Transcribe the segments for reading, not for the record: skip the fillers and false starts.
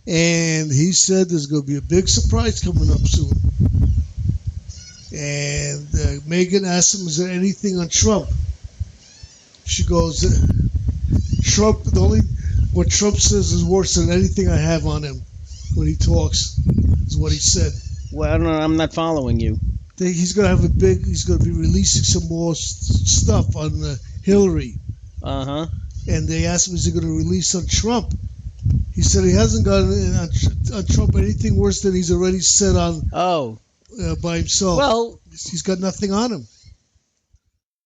And he said there's going to be a big surprise coming up soon. And Megan asked him, is there anything on Trump? She goes, Trump, what Trump says is worse than anything I have on him when he talks, is what he said. Well, I don't know, I'm not following you. He's going to be releasing some more stuff on Hillary. Uh-huh. And they asked him, is he going to release on Trump? He said he hasn't gotten on Trump anything worse than he's already said on by himself. Well, he's got nothing on him.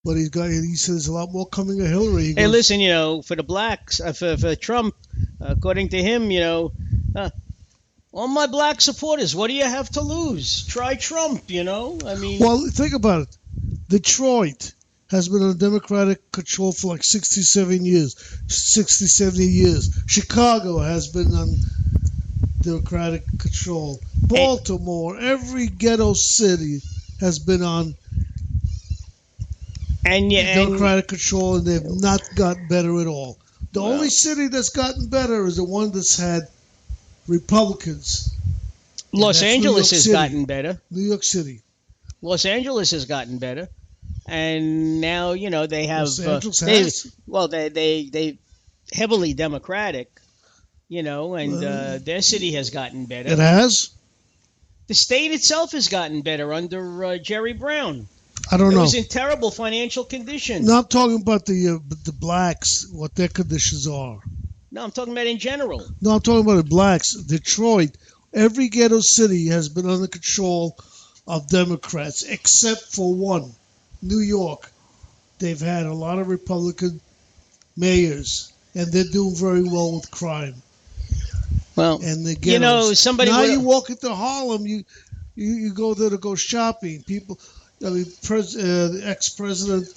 But he said there's a lot more coming to Hillary. Hey, listen, for the blacks, for Trump, according to him, all my black supporters, what do you have to lose? Try Trump, I mean. Well, think about it. Detroit has been under Democratic control for like 60, 70 years. Chicago has been on Democratic control. Baltimore, every ghetto city has been on Democratic control, and they've not gotten better at all. The only city that's gotten better is the one that's had Republicans. Los Angeles has gotten better. New York City. Los Angeles has gotten better. And now, they have they heavily Democratic, and their city has gotten better. It has? The state itself has gotten better under Jerry Brown. I don't know. It was in terrible financial condition. No, I'm talking about the blacks, what their conditions are. No, I'm talking about in general. No, I'm talking about the blacks. Detroit, every ghetto city has been under control of Democrats, except for one. New York, they've had a lot of Republican mayors, and they're doing very well with crime. Well, and the ghettos. Somebody. Now you walk into Harlem, you go there to go shopping. People, ex-president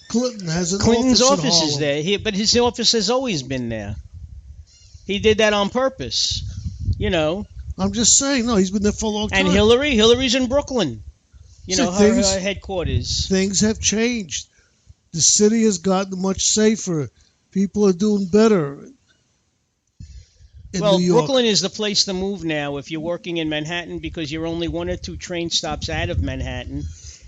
Clinton has an Clinton's office is there, but his office has always been there. He did that on purpose, I'm just saying, no, he's been there for a long time. And Hillary's in Brooklyn. Her headquarters. Things have changed. The city has gotten much safer. People are doing better. Well, Brooklyn is the place to move now if you're working in Manhattan, because you're only 1 or 2 train stops out of Manhattan,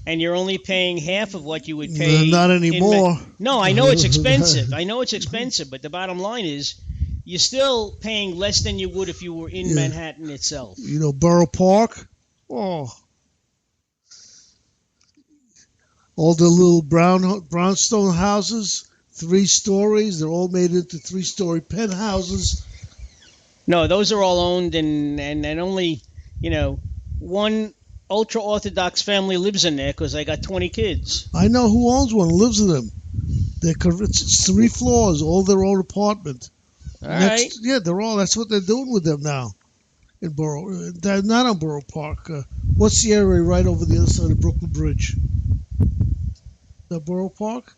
and you're only paying half of what you would pay. Not anymore. No, I know it's expensive. But the bottom line is you're still paying less than you would if you were in Manhattan itself. Borough Park? Oh. All the little brownstone houses, 3 stories, they're all made into 3-story penthouses. No, those are all owned, and only, one ultra-Orthodox family lives in there because they got 20 kids. I know who owns one and lives in them. It's 3 floors, all their own apartment. All right. Yeah, that's what they're doing with them now in Borough. They're not on Borough Park. What's the area right over the other side of Brooklyn Bridge? The Borough Park?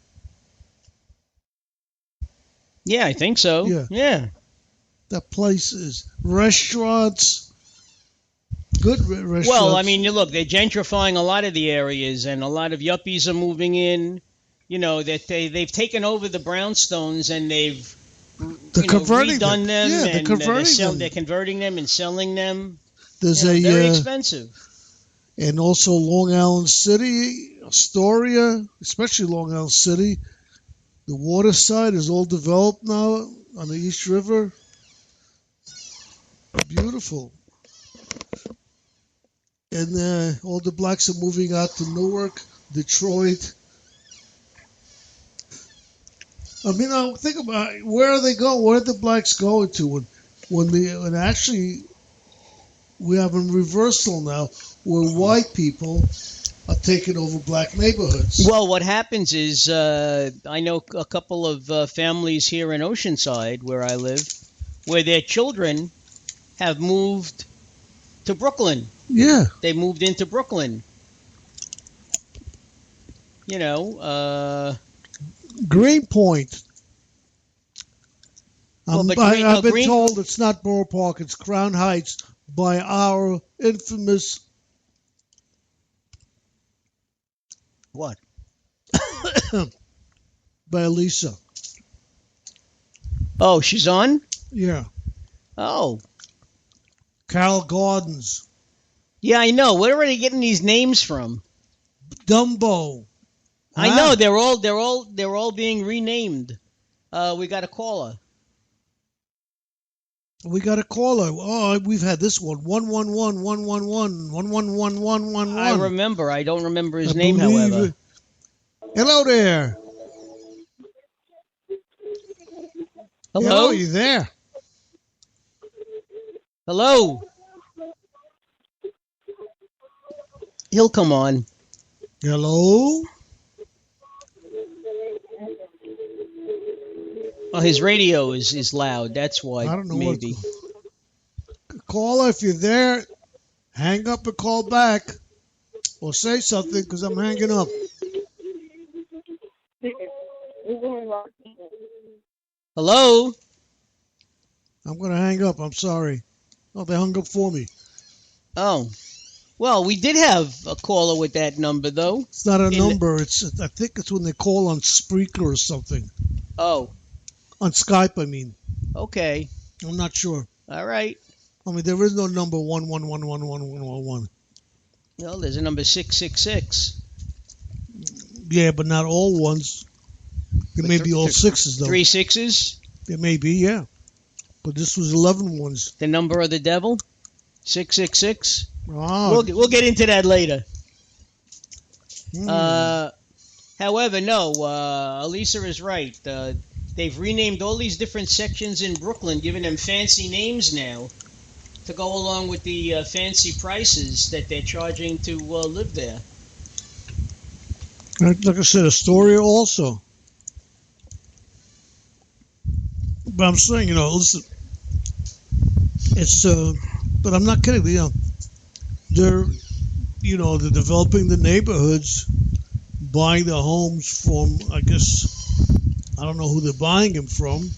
Yeah, I think so. Yeah. That place is restaurants, good restaurants. Well, I mean, look, they're gentrifying a lot of the areas, and a lot of yuppies are moving in. That they've taken over the brownstones, and they've redone them. Yeah, they're converting them and selling them. Very expensive. And also Long Island City, Astoria, especially Long Island City. The water side is all developed now on the East River. Beautiful. And all the blacks are moving out to Newark, Detroit. I mean, think about it. Where are they going? Where are the blacks going to? When actually we have a reversal now, where white people are taking over black neighborhoods. Well, what happens is I know a couple of families here in Oceanside, where I live, where their children have moved to Brooklyn. Yeah. They moved into Brooklyn. Greenpoint. Well, I've been told it's not Borough Park, it's Crown Heights by our infamous... What? By Elisa. Oh, she's on? Yeah. Oh. Carroll Gardens. Yeah, I know. Where are they getting these names from? Dumbo. I know they're all being renamed. We got a caller. We got a caller. Oh, we've had this one. 111 111 111 I remember. I don't remember his I name, believe however. it. Hello there. Hello? You there? Hello? He'll come on. Hello? Oh, his radio is loud. That's why. I don't know maybe. Caller, if you're there, hang up and call back. Or say something, because I'm hanging up. Hello? I'm going to hang up. I'm sorry. Oh, they hung up for me. Oh. Well, we did have a caller with that number, though. It's not a number. I think it's when they call on Spreaker or something. Oh. On Skype, I mean. Okay. I'm not sure. All right. I mean, there is no number 1111111. Well, there's a number 666. Yeah, but not all ones. It may be all sixes, though. 3 sixes? It may be, yeah. But this was 11 ones. The number of the devil? 666? Oh. We'll get into that later. However, no, Elisa is right. They've renamed all these different sections in Brooklyn, giving them fancy names now to go along with the fancy prices that they're charging to live there. Like I said, Astoria also. But I'm saying, listen, it's, but I'm not kidding, they're developing the neighborhoods, buying the homes from, I guess, I don't know who they're buying them from,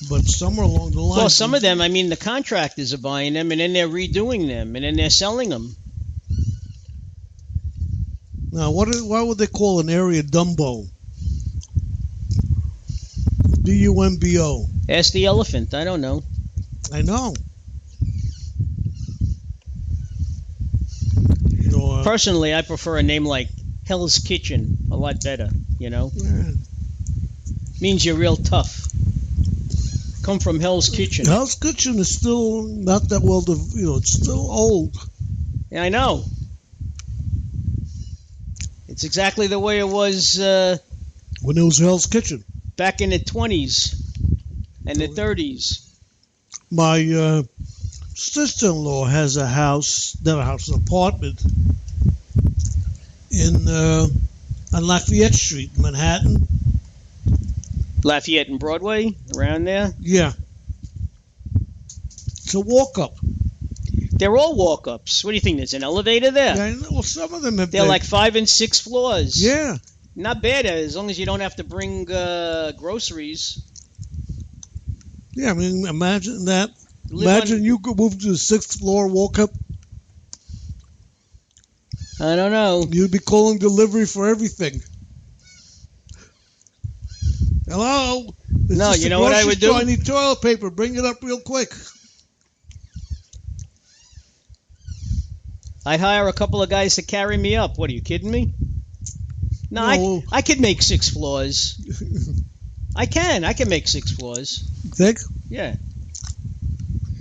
but somewhere along the line. Well, some of them, I mean, the contractors are buying them, and then they're redoing them, and then they're selling them. Now, why would they call an area Dumbo? Dumbo. Ask the elephant. I don't know. I know. Personally, I prefer a name like Hell's Kitchen a lot better, Yeah. Means you're real tough. Come from Hell's Kitchen. Hell's Kitchen is still not that well, it's still old. Yeah, I know. It's exactly the way it was when it was Hell's Kitchen. Back in the 20s and the 30s. My sister-in-law has an apartment on Lafayette Street, Manhattan. Lafayette and Broadway, around there? Yeah. It's a walk-up. They're all walk-ups. What do you think? There's an elevator there? Yeah, well, some of them have. They're like 5 and 6 floors. Yeah. Not bad, as long as you don't have to bring groceries. Yeah, I mean, imagine that. Imagine you could move to the 6th floor, walk up. I don't know. You'd be calling delivery for everything. Hello? No, you know what I would do? I need toilet paper. Bring it up real quick. I'd hire a couple of guys to carry me up. What, are you kidding me? No. I could make 6 floors. I can make 6 floors. Think? Yeah.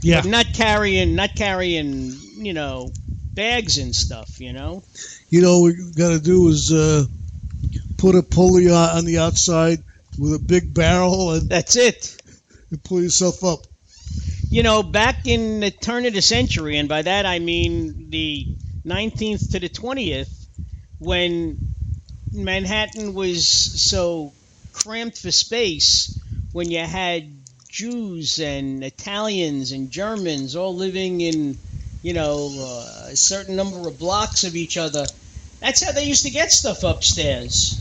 Yeah. But not carrying, bags and stuff, What we got to do is put a pulley on the outside with a big barrel and that's it. And pull yourself up. Back in the turn of the century, and by that I mean the 19th to the 20th, when Manhattan was so cramped for space, when you had Jews and Italians and Germans all living in, a certain number of blocks of each other, that's how they used to get stuff upstairs.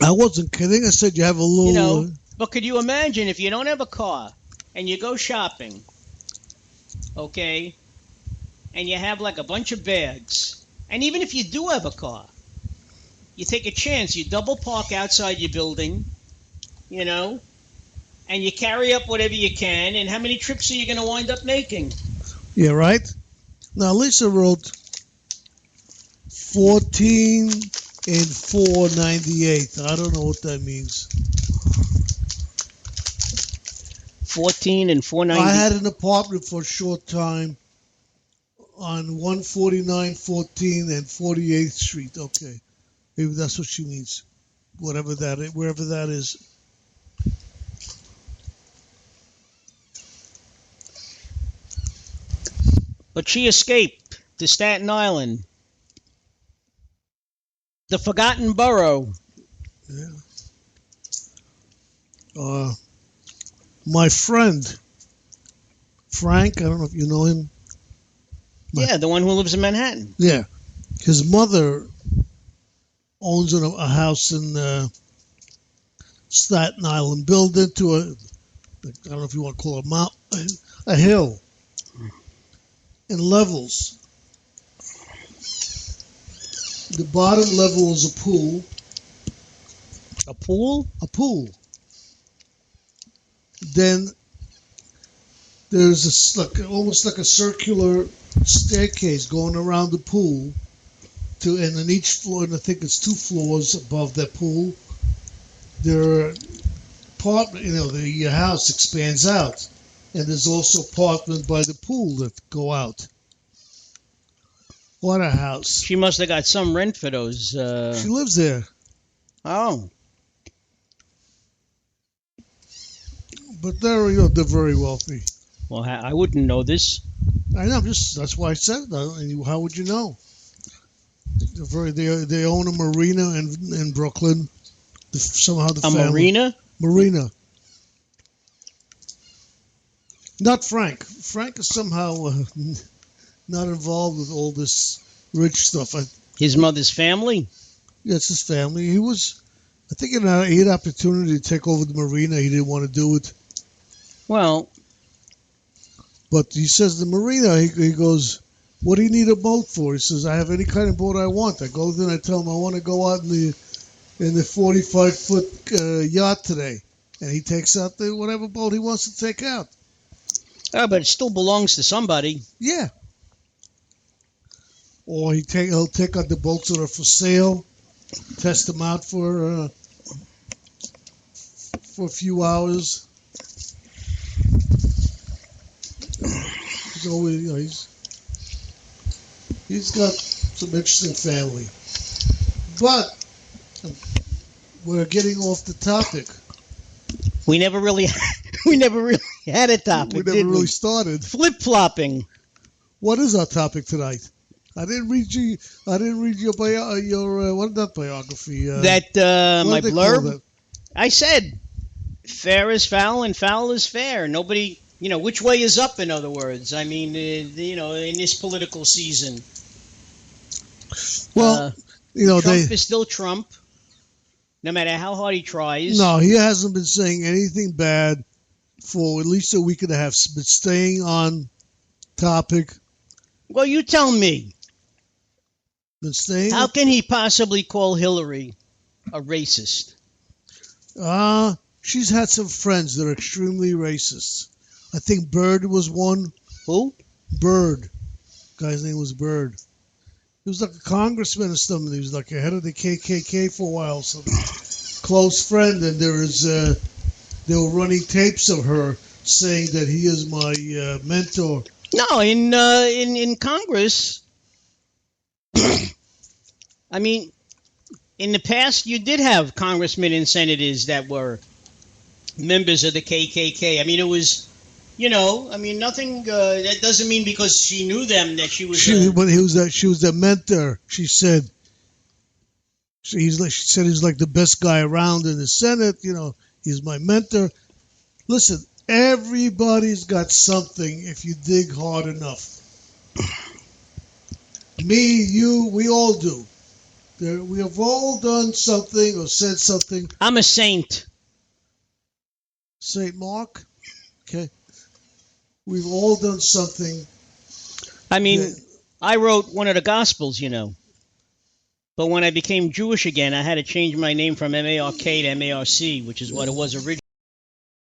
I wasn't kidding. I said you have a little... But could you imagine if you don't have a car and you go shopping, okay, and you have like a bunch of bags, and even if you do have a car, you take a chance, you double park outside your building, and you carry up whatever you can, and how many trips are you going to wind up making? Yeah, right? Now, Lisa wrote 14 and 498. I don't know what that means. 14 and 490. I had an apartment for a short time on 149, 14, and 48th Street. Okay. Maybe that's what she means. Whatever that is, wherever that is. But she escaped to Staten Island, the forgotten borough. Yeah. My friend, Frank, I don't know if you know him. Yeah, the one who lives in Manhattan. Yeah. His mother owns a house in Staten Island, built into I don't know if you want to call it a hill, in levels. The bottom level is a pool. A pool? A pool. Then there's almost like a circular staircase going around the pool, and on each floor, and I think it's 2 floors above that pool, there are the house expands out, and there's also apartment by the pool that go out. What a house! She must have got some rent for those. She lives there. Oh. But they're very wealthy. Well, I wouldn't know this. I know. That's why I said that. How would you know? They own a marina in Brooklyn. Somehow the family. Marina. Not Frank. Frank is somehow not involved with all this rich stuff. His mother's family? Yes, his family. He I think he had opportunity to take over the marina. He didn't want to do it. Well. But he says the marina, he goes, what do you need a boat for? He says, I have any kind of boat I want. I go there and I tell him I want to go out in the 45-foot yacht today. And he takes out whatever boat he wants to take out. Oh, but it still belongs to somebody. Yeah. Or he'll take out the boats that are for sale, test them out for a few hours. He's always, he's got some interesting family. But we're getting off the topic. We never really had a topic. We never really started. Flip-flopping. What is our topic tonight? I didn't read your what is that biography? My blurb. I said, fair is foul and foul is fair. Nobody, which way is up? In other words, I mean, in this political season. Well, Trump is still Trump, no matter how hard he tries. No, he hasn't been saying anything bad for at least a week and a half. Been staying on topic. Well, you tell me. Been staying. How can he possibly call Hillary a racist? She's had some friends that are extremely racist. I think Bird was one. Who? Bird. Guy's name was Bird. He was like a congressman or something. He was like a head of the KKK for a while. Some close friend, and they were running tapes of her saying that he is my mentor. No, in Congress. I mean, in the past, you did have congressmen and senators that were members of the KKK. I mean, it was, nothing. That doesn't mean because she knew them that she was. She was the mentor. She said. She said he's like the best guy around in the Senate. He's my mentor. Listen, everybody's got something if you dig hard enough. Me, you, we all do. We have all done something or said something. I'm a saint. Saint Mark? Okay. We've all done something. I mean, I wrote one of the Gospels, But when I became Jewish again, I had to change my name from M-A-R-K to M-A-R-C, which is what it was originally.